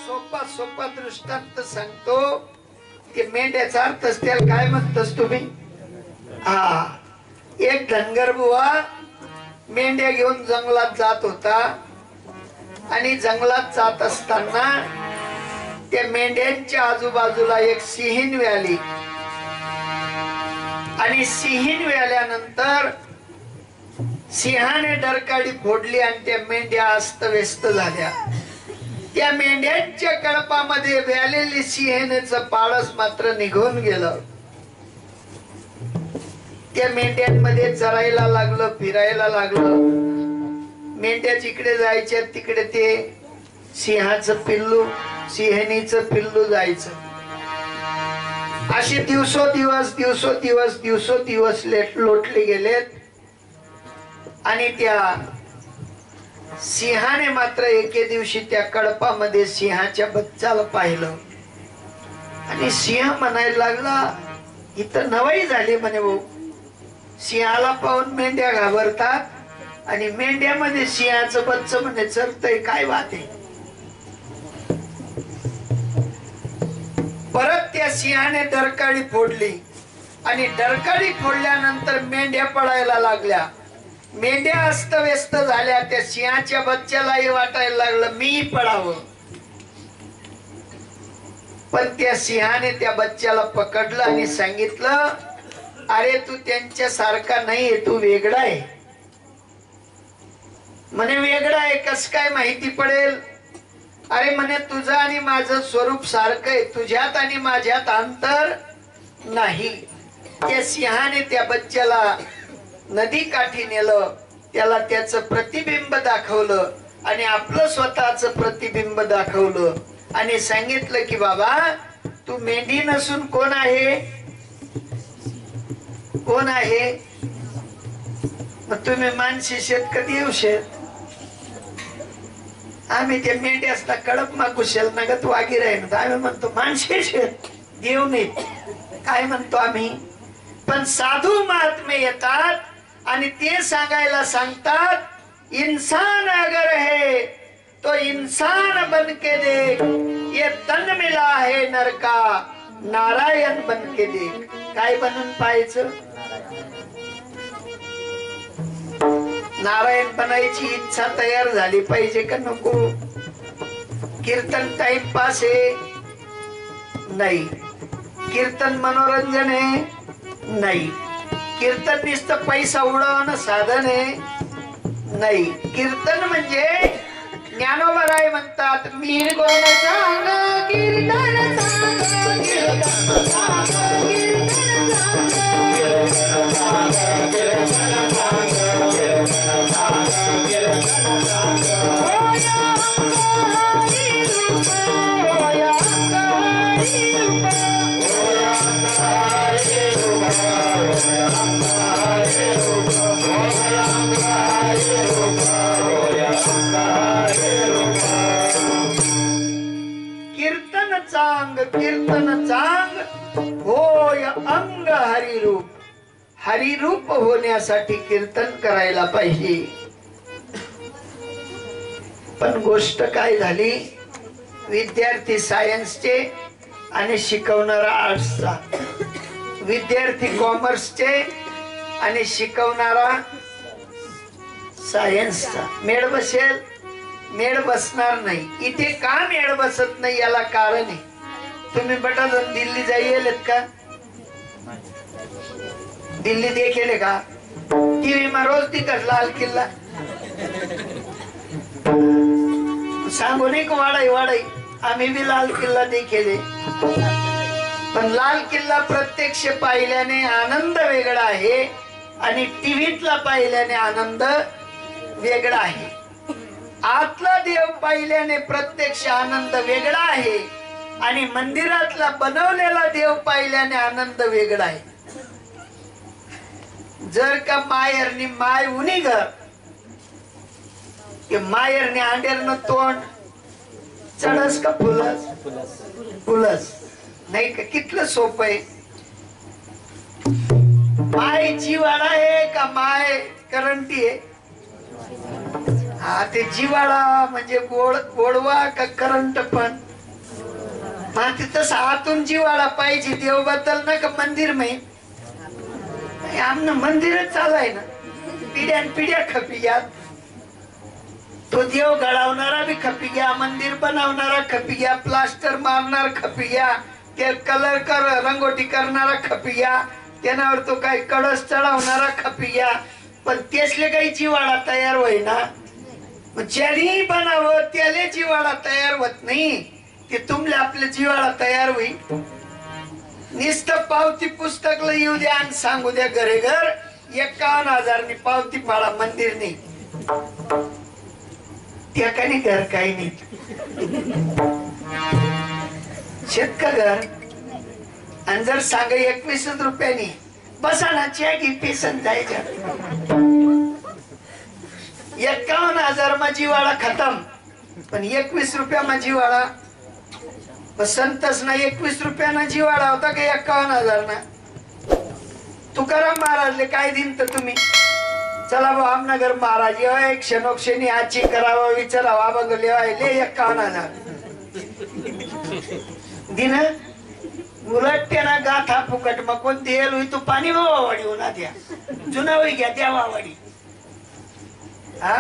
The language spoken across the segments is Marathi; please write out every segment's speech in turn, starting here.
सोपा सोपा दृष्टांत सांगतो की मेंढ्याचा अर्थ त्याला काय म्हणतस तुम्ही? हा, एक धनगर बुवा मेंढ्या घेऊन जंगलात जात होता आणि जंगलात जात असताना त्या मेंढ्यांच्या आजूबाजूला एक सिंहीण आली आणि सिंहीण आल्यानंतर सिंहाने डरकाळी फोडली आणि त्या मेंढ्या अस्तव्यस्त झाल्या. त्या मेंढ्यांच्या कळपामध्ये व्यालेली सिंहाचं पाळस मात्र निघून गेलं. त्या मेंढ्यांमध्ये चरायला लागलं, फिरायला लागलं. मेंढ्या जिकडे जायच्या तिकडे ते सिंहाचं पिल्लू, सिंहिणीचं पिल्लू जायचं. असे दिवसोदिवस लोटले गेलेत आणि त्या सिंहाने मात्र एके दिवशी त्या कळपामध्ये सिंहाच्या बच्चाला पाहिलं आणि सिंह म्हणायला लागला, इथं नवाई झाली म्हणे भाऊ. सिंहाला पाहून मेंढ्या घाबरतात आणि मेंढ्यामध्ये सिंहाचं बच्च म्हणे चरतय, काय बात आहे. परत त्या सिंहाने डरकाळी फोडली आणि डरकाळी फोडल्यानंतर मेंढ्या पळायला लागल्या. मेंढ्या अस्तव्यस्त झाल्या. त्या सिंहाच्या बच्च्यालाही वाटायला लागलं मी पळावं, पण त्या सिंहाने त्या बच्च्याला पकडलं आणि सांगितलं, अरे तू त्यांच्या सारखा नाहीये, तू वेगळा आहे. म्हणे वेगळा आहे कस काय माहिती पडेल? अरे म्हणे तुझं आणि माझं स्वरूप सारखं आहे, तुझ्यात आणि माझ्यात अंतर नाही. त्या सिंहाने त्या बच्च्याला नदी काठी नेलं, त्याला त्याचं प्रतिबिंब दाखवलं आणि आपलं स्वतःचं प्रतिबिंब दाखवलं आणि सांगितलं की बाबा तू मेंढी नसून कोण आहे? कोण आहे? मग तुम्ही मानसी शेत कधी येऊ शेत? आम्ही त्या मेंढी असता कडप मागुशेल नगत वागी राहील. आम्ही म्हणतो मानसी शेत देऊ नये, काय म्हणतो आम्ही? पण साधू महात्मे येतात आणि ते सांगायला सांगतात, इंसान अगर है तो इंसान बन के देख, ये तन मिला है नर का, नारायण बन के देख. काय बनून पाहायचं? नारायण बनायची इच्छा तयार झाली पाहिजे का नको? कीर्तन टाइमपास आहे नाही, कीर्तन मनोरंजन आहे नाही, कीर्तन नुसतं पैसा उडवणं साधन आहे नाही. कीर्तन म्हणजे ज्ञानोबराय म्हणतात, मी कोण सांग कीर्तन सांग, कीर्तन सांग, कीर्तन सांग, कीर्तन सांग, कीर्तन सांग, कीर्तन सांग. कीर्तन चांग, कीर्तन चांग, होय अंग हरिरूप. हरिरूप होण्यासाठी कीर्तन करायला पाहिजे. पण गोष्ट काय झाली, विद्यार्थी सायन्सचे आणि शिकवणारा आर्ट्सचा, विद्यार्थी कॉमर्सचे आणि शिकवणारा सायन्सचा. मेळ बसेल? मेळ बसणार नाही. इथे का मेळ बसत नाही याला कारण आहे. तुम्ही बटा दिल्ली जाईल का? दिल्ली देखेले का? टीव्ही मा रोज दिखत लाल किल्ला. सांगू नये का वाढाई वाढाई, आम्ही बी लाल किल्ला देखेले. पण लाल किल्ला प्रत्यक्ष पाहिल्याने आनंद वेगळा आहे आणि टीव्हीतला पाहिल्याने आनंद वेगळा आहे. आतला देव पाहिल्याने प्रत्यक्ष आनंद वेगळा आहे आणि मंदिरातला बनवलेला देव पाहिल्याने आनंद वेगळा आहे. जर का मायरनी माय उनी घर कि मायरने अंडेरनं तोंड चढस का फुलस? फुलस नाही का? कितलं सोपं आहे. माय जिवाळा आहे का माय करंटी आहे? हा, ते जिवाळा म्हणजे गोड गोडवा का करंट पण मग तसं आतून जिवाळा पाहिजे देव बद्दल ना का मंदिर में आमनं मंदिरच चालू आहे ना पिढ्यान पिढ्या खपी घ्या तो देव घडवणारा बी खपी घ्या मंदिर बनवणारा खपी घ्या प्लास्टर मारणार खपी घ्या ते कलर कर रंगोटी करणारा खपी घ्या त्यावर तो काही कळस चढवणारा खपी घ्या पण तेसले काही जिवाळा तयार होईना ज्याने बनावं त्याला जिवाळा तयार होत नाही ते तुमले आपले जिवाळा तयार होईल निस्त पावती पुस्तकला येऊ द्या आणि सांगू द्या घरे घर 51,000 पावती पाडा मंदिर नाही त्या काही घर काही नाही शेतक घर आणि जर सांग 21 रुपयांनी बसा ना च्या घे पेसन जायच्या 51,000 मा जिवाळा खतम पण 21 रुपया मा जिवाळा संतच ना 21 रुपयाना जिवाळा होता का 51,000 ना तुकाराम महाराजले काय दिन तर तुम्ही चला भाऊ आमनगर महाराज ये क्षणोक्षणी आची करावा विचारावा बघले ले 51,000 दिन उलट त्यांना गाथा फुकट मग कोणती येल होई तू पाणी वावाडी होणार द्या जुना होई घ्या त्या वावाडी हा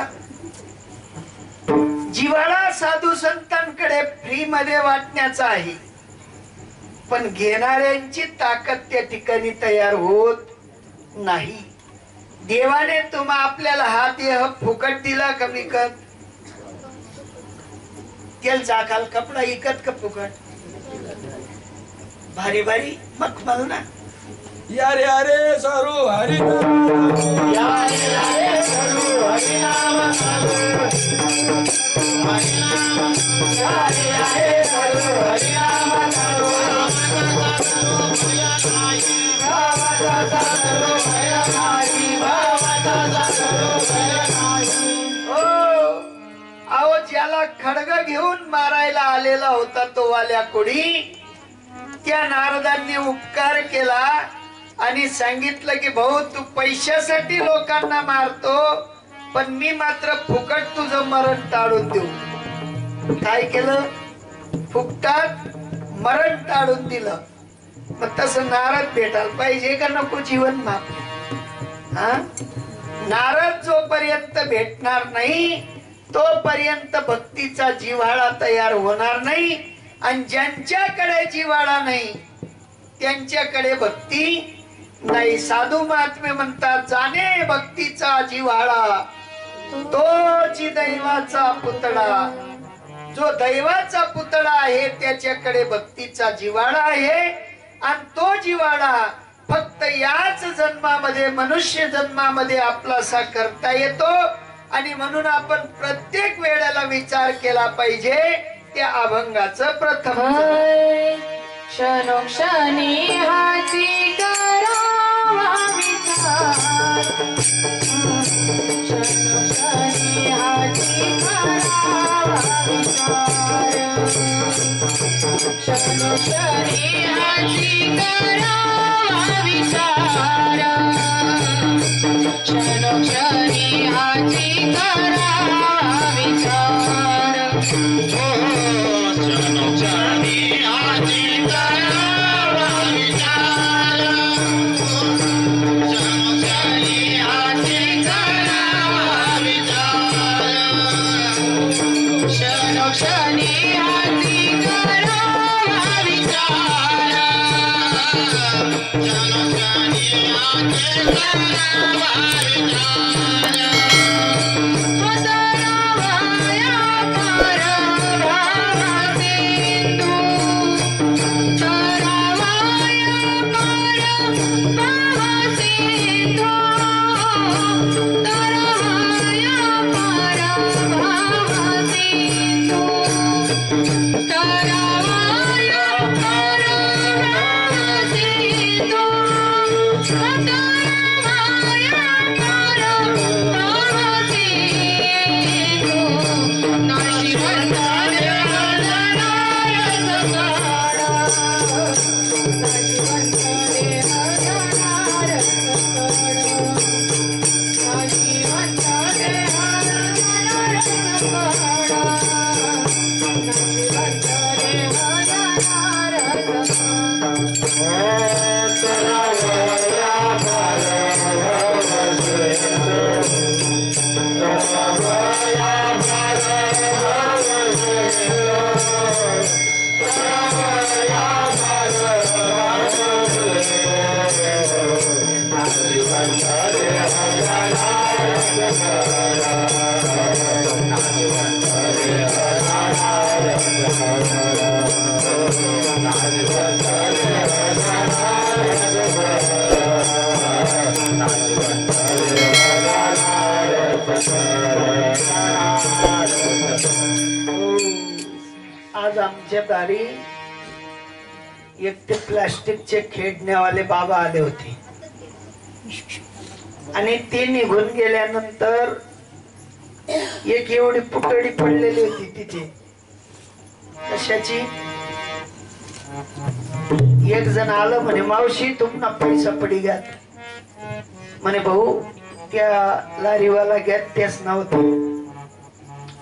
जिवाळा साधू संतांकडे फ्री मध्ये वाटण्याचा आहे पण घेणाऱ्यांची ताकद त्या ठिकाणी तयार होत नाही देवाने तुम्हा आपल्याला हा देह फुकट दिला का विकत तेल जाकाल कपडा इकत का फुकट भारी भारी मखमल ना यारे यारे सरू हरी यारे यारे सरू हरी नाम यारे यारे सरू हरी नाम आओ ज्याला खडग घेऊन मारायला आलेला होता तो वाल्या कोडी त्या नारदांनी उपकार केला आणि सांगितलं की भाऊ तू पैशासाठी लोकांना मारतो पण मी मात्र फुकट तुझं मरण टाळून देऊ काय केलं फुकटात मरण टाळून दिलं मग तसं नारद भेटायला पाहिजे का नको जीवन माप हा नारद जोपर्यंत भेटणार नाही तोपर्यंत भक्तीचा जिव्हाळा तयार होणार नाही आणि ज्यांच्याकडे जिव्हाळा नाही त्यांच्याकडे भक्ती नाही साधू महात्मे म्हणतात जाणे भक्तीचा जिव्हाळा तोची दैवाचा पुतळा जो दैवाचा पुतळा आहे त्याच्याकडे भक्तीचा जिव्हाळा आहे आणि तो जिव्हाळा फक्त याच जन्मामध्ये मनुष्य जन्मामध्ये आपलासा करता येतो आणि म्हणून आपण प्रत्येक वेळेला विचार केला पाहिजे त्या अभंगाचं प्रथम क्षणोक्षणी हाची करावा विचार क्षणोक्षणी हाची करावा विचार क्षणोक्षणी हाची करावा विचार क्षणोक्षणी हाची करावा विचार क्षणोक्षणी हाची करावा विचार क्षणोक्षणी हाची करावा विचार क्षणोक्षणी हाची करावा विचार क्षणोक्षणी हाची करावा आज आमच्या दारी एक ते प्लास्टिकचे खेळण्यावाले बाबा आले होते आणि ते निघून गेल्यानंतर एक एवढी पुतळी पडलेली होती तिथे. कशाची? एक जण आलं म्हणे, मावशी तुम्हाला पैसा पडी घ्या म्हणे. भाऊ त्या लारीवाला घ्या तेच नव्हतं.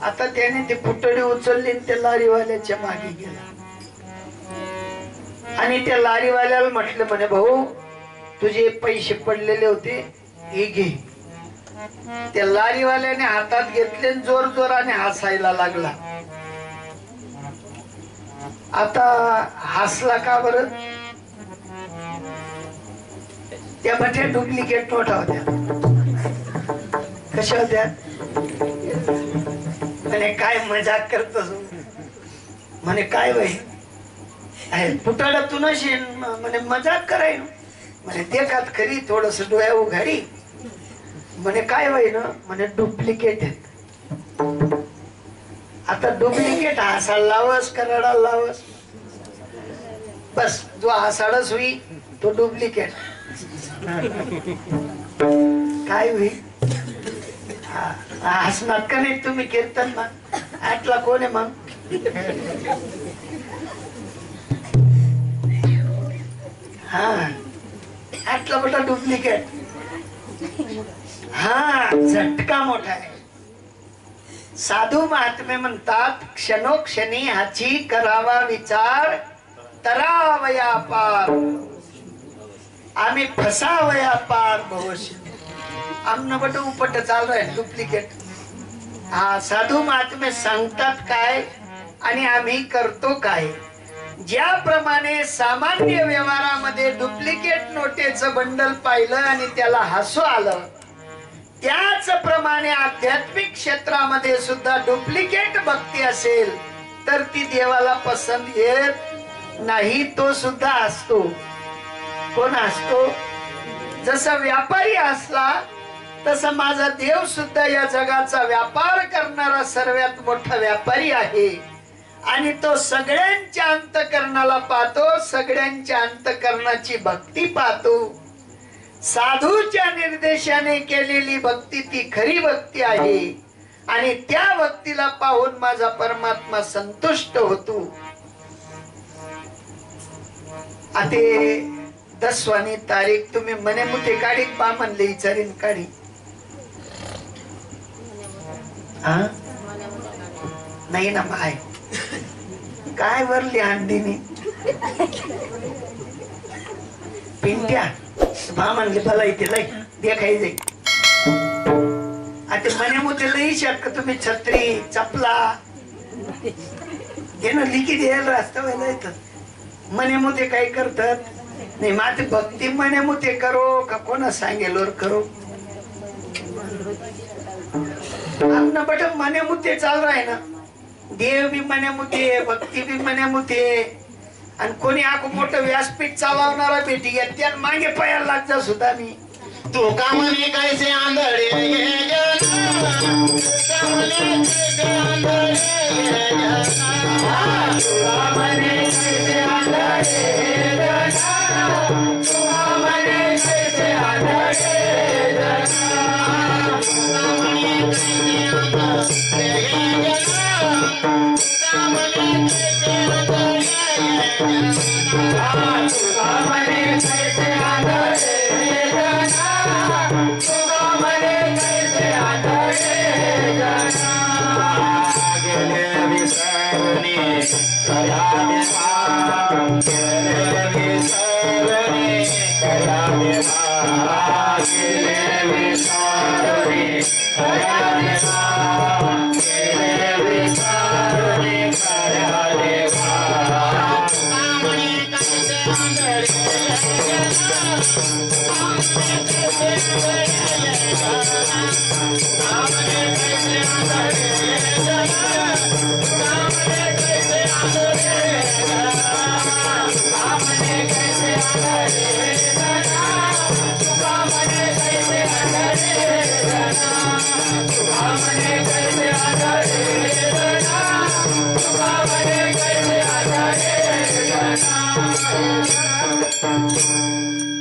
आता त्याने ती पुतळी उचलली आणि त्या लारीवाल्याच्या मागे गेला आणि त्या लारीवाल्याला म्हटलं म्हणे, भाऊ तुझे पैसे पडलेले होते हे घे. त्या लारीवाल्याने हातात घेतले जोर जोराने हसायला लागला. आता हसला का बरं? त्या मोठ्या डुप्लिकेट नोटा होत्या. कशा होत्या? म्हणे काय मजाक करतोस म्हणे. काय बाई पुतळा तू नशी म्हणे मजाक कराय म्हणे. देखात खरी थोडस डोळ्या उघाडी म्हणे. काय बाई ना म्हणे डुप्लिकेट आहे. आता डुप्लिकेट हसायला लावस का रडायला लावस? बस जो हसाडच होई तो डुप्लिकेट. काय होईल? हसणार का नाही तुम्ही? कीर्तन ना आटला कोण आहे मग? हा आटला मोठा डुप्लिकेट. हा झटका मोठा आहे. साधू महात्मे म्हणतात क्षणोक्षणी हाची करावा विचार तरावया पार. आम्ही फसावया पार भवशी. आमनं बट उपट चालू आहे डुप्लिकेट. हा साधू महात्मे सांगतात काय आणि आम्ही करतो काय. ज्याप्रमाणे सामान्य व्यवहारामध्ये डुप्लिकेट नोटेचं बंडल पाहिलं आणि त्याला हसू आलं, त्याचप्रमाणे आध्यात्मिक क्षेत्रामध्ये सुद्धा डुप्लिकेट भक्ती असेल तर ती देवाला पसंत येत नाही. तो सुद्धा असतो. कोण असतो? जसा व्यापारी असला तसा माझा देव सुद्धा या जगाचा व्यापार करणारा सर्वात मोठा व्यापारी आहे आणि तो सगळ्यांच्या अंतःकरणाला पाहतो, सगळ्यांच्या अंतःकरणाची भक्ती पाहतो. साधूच्या निर्देशाने केलेली भक्ती ती खरी भक्ती आहे आणि त्या भक्तीला पाहून माझा परमात्मा संतुष्ट होतो. आता 10वानी तारीख तुम्ही मने मुठे काढी बा म्हणले विचारीन काढी. नाही ना माय काय वरली अंडीनी पिंट्या बा म्हणले भला इथे लय देखाय जाई. आता मने मुते लई शक तुम्ही छत्री चपला घेणं लिखी द्यायला रस्ता व्हायला येतात. मने मुते काय करतात? नाही माझी भक्ती मने मुते करो का कोणा सांगेल करो. आमना बट मने मुते चालू आहे ना. देव बी मने मुते, भक्ती बी मने मुते आणि कोणी आख मोठं व्यासपीठ चालवणारा भेटी घ्या त्या मागे पायाला लागता सुद्धा मी. तू का म्हणे कैसे आंधळे गेले विसरणे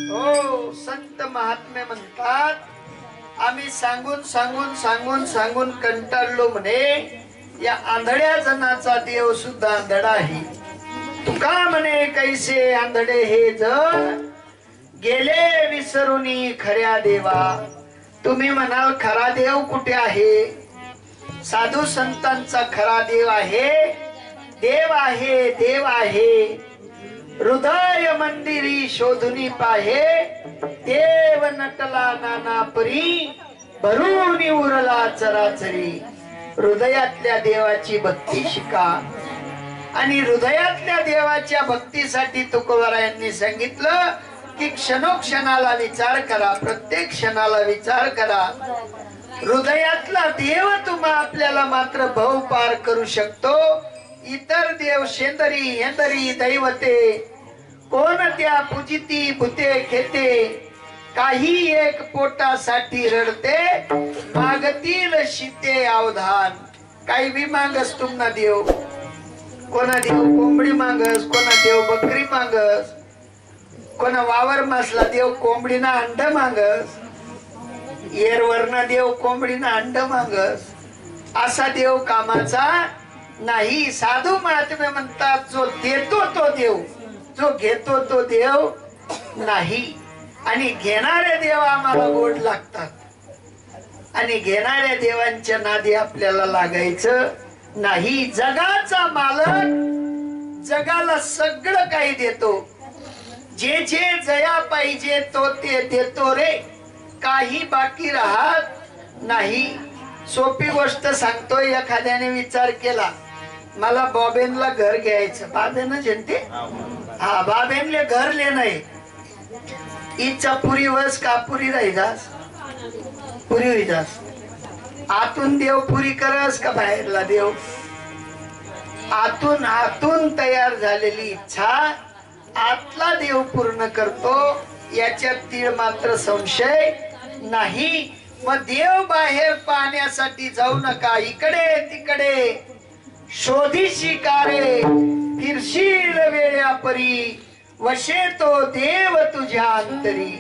हो, संत महात्मे म्हणतात आम्ही सांगून सांगून सांगून सांगून कंटाळलो म्हणे. या आंधळ्या जनाचा देव सुद्धा आंधळा आहे. तुका म्हणे कैसे आंधळे हे जण गेले विसरूनी खऱ्या देवा. तुम्ही म्हणाल खरा देव कुठे आहे? साधू संतांचा खरा देव आहे. देव आहे, देव आहे. हृदय मंदिरी शोधुनी पाहे. देव नटला नाना परी भरून उरला चराचरी. हृदयातल्या देवाची भक्ती शिका. आणि हृदयातल्या देवाच्या भक्तीसाठी तुकोबारायांनी सांगितलं की क्षणोक्षणाला विचार करा, प्रत्येक क्षणाला विचार करा. हृदयातला देव तुम्हा आपल्याला मात्र भव पार करू शकतो. इतर देव शेंदरी हेंदरी दैवते कोणत्या पूजिती भूते खेते. काही एक पोटासाठी रडते मागतील शीते अवधान. काही बी मागस तुम्हाला देव. कोणा देव कोंबडी मागस, कोणा देव बकरी मागस, कोणा वावर मासला देव कोंबडीना अंड मागस, येरवरना देव कोंबडीना अंड मागस. असा देव कामाचा नाही. साधू महात्मे म्हणतात जो देतो तो देव, जो घेतो तो देव नाही. आणि घेणारे देव आम्हाला गोड लागतात. आणि घेणाऱ्या देवांच्या नादी आपल्याला लागायचं नाही. जगाचा मालक जगाला सगळं काही देतो. जे जे जया पाहिजे तो ते देतो रे. काही बाकी राहत नाही. सोपी गोष्ट सांगतो. एखाद्याने विचार केला मला बॉबेनला घर घ्यायचं. बाबेन जनते हा बाबेनले घर लेणं. इच्छा पुरी वस का पुरी राहिदास पुरी होईदास. आतून देव पुरी करस का बाहेरला देव. आतून आतून तयार झालेली इच्छा आतला देव पूर्ण करतो. याच्यात तीळ मात्र संशय नाही. मग देव बाहेर पाहण्यासाठी जाऊ नका. इकडे तिकडे शोधीशी कारे फिरशील वेळ्या परी. वशे तो देव तुझ्या अंतरी.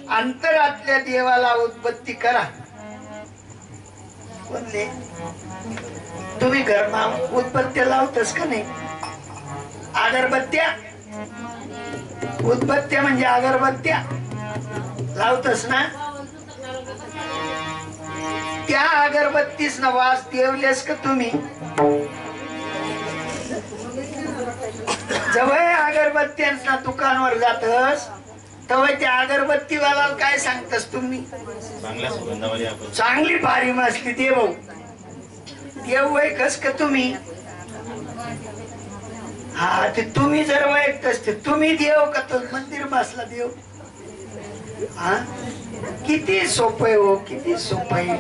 अंतरातल्या देवाला उद्बत्ती करा. बोलले तुम्ही घरमा उदबत्त्या लावतस का नाही? अगरबत्त्या, उदबत्त्या म्हणजे अगरबत्त्या लावतस ना? त्या अगरबत्तीस न वास देवलेस का तुम्ही? जवळ अगरबत्त्यांना दुकानवर जातस तेव्हा त्या अगरबत्तीवाला काय सांगतस तुम्ही? चांगली भारी मासली देव. देव वैकस का तुम्ही? हा ते तुम्ही जर वैकतस ते तुम्ही देव का तो मंदिर मासला देव. हा किती सोपं आहे हो, किती सोपं आहे.